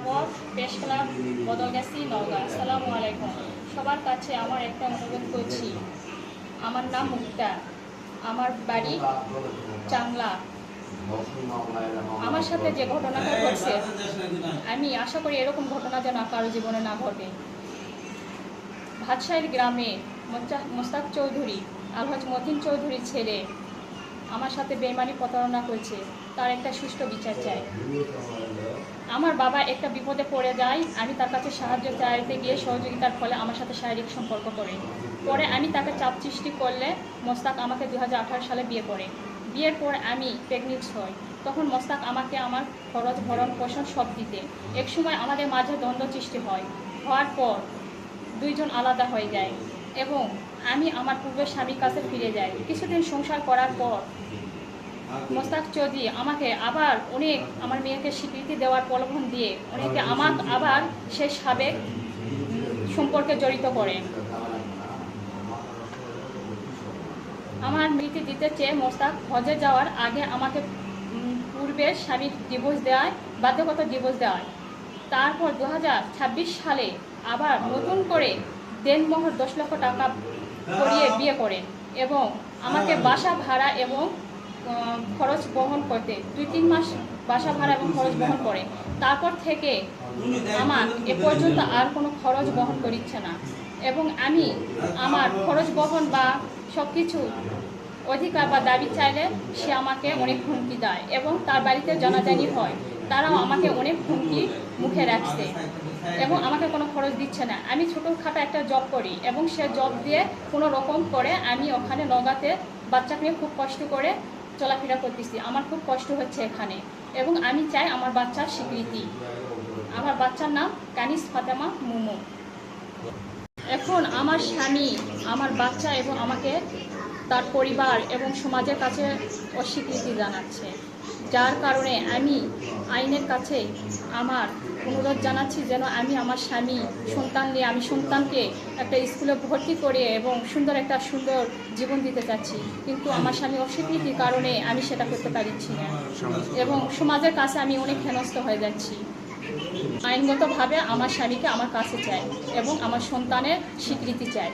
নগর press club Badalgachhi Naogaon. আসসালামু আলাইকুম। সবার কাছে আমার একটা অনুরোধ করছি, আমার নাম মুক্তা, আমার বাড়ি চাংলা। আমার সাথে যে ঘটনাটা ঘটছে, আমি আশা করি এরকম ঘটনা যেন কারো জীবনে না ঘটে। ভাতশাহীর গ্রামে মোস্তাক চৌধুরী, আলহাজ মতিন চৌধুরীর ছেলে আমার সাথে বেইমানি প্রতারণা করেছে, তার একটা সুষ্ঠু বিচার চাই। আমার বাবা একটা বিপদে পড়ে যায়, আমি তার কাছে সাহায্য চাইতে গিয়ে সহযোগিতার ফলে আমার সাথে শারীরিক সম্পর্ক করে। পরে আমি তাকে চাপ সৃষ্টি করলে মোস্তাক আমাকে 2018 সালে বিয়ে করে। বিয়ের পর আমি প্রেগনেন্ট হই। তখন মোস্তাক আমাকে আমার খরচ ভরণ পোষণ সব দিতে। একসময় আমাদের মাঝে দ্বন্দ্ব সৃষ্টি হয়। হওয়ার পর দুইজন আলাদা হয়ে যায় এবং আমি আমার পূর্বের স্বামীর কাছে ফিরে যাই। কিছুদিন সংসার করার পর মোস্তাক চৌধুরী আমাকে আবার আমার মেয়েকে স্বীকৃতি দেওয়ার প্রলোভন দিয়ে আমাকে আবার সে সাবেক সম্পর্কে জড়িত করে। আমার মেয়েকে দিতে চেয়ে মোস্তাক হজে যাওয়ার আগে আমাকে পূর্বের স্বামীর ডিভোর্স দেওয়ায়, বাধ্যগত ডিভোর্স দেওয়ায়। তারপর 2026 সালে আবার নতুন করে দেনমোহর 10 লক্ষ টাকা করিয়ে বিয়ে করেন এবং আমাকে বাসা ভাড়া এবং খরচ বহন করতে 2-3 মাস বাসা ভাড়া এবং খরচ বহন করে। তারপর থেকে আমার এ পর্যন্ত আর কোনো খরচ বহন করিচ্ছে না এবং আমি আমার খরচ বহন বা সব কিছু অধিকার বা দাবি চাইলে সে আমাকে অনেক হুমকি দেয় এবং তার বাড়িতে জানাজানি হয়। তারাও আমাকে অনেক হুমকি মুখে রাখছে এবং আমাকে কোনো খরচ দিচ্ছে না। আমি ছোটোখাটো একটা জব করি এবং সে জব দিয়ে কোনো রকম করে আমি ওখানে নওগাঁতে বাচ্চাকে নিয়ে খুব কষ্ট করে চলাফেরা করতেছি। আমার খুব কষ্ট হচ্ছে এখানে এবং আমি চাই আমার বাচ্চার স্বীকৃতি। আমার বাচ্চার নাম কানিস ফাতেমা মুমু। এখন আমার স্বামী, আমার বাচ্চা এবং আমাকে তার পরিবার এবং সমাজের কাছে অস্বীকৃতি জানাচ্ছে, যার কারণে আমি আইনের কাছে আমার অনুরোধ জানাচ্ছি যেন আমি আমার স্বামী সন্তান নিয়ে আমি সন্তানকে একটা স্কুলে ভর্তি করে এবং একটা সুন্দর জীবন দিতে চাচ্ছি, কিন্তু আমার স্বামী অস্বীকৃতির কারণে আমি সেটা করতে পারছি না এবং সমাজের কাছে আমি অনেক হেনস্থ হয়ে যাচ্ছি। আইনগতভাবে আমার স্বামীকে আমার কাছে চাই এবং আমার সন্তানের স্বীকৃতি চাই।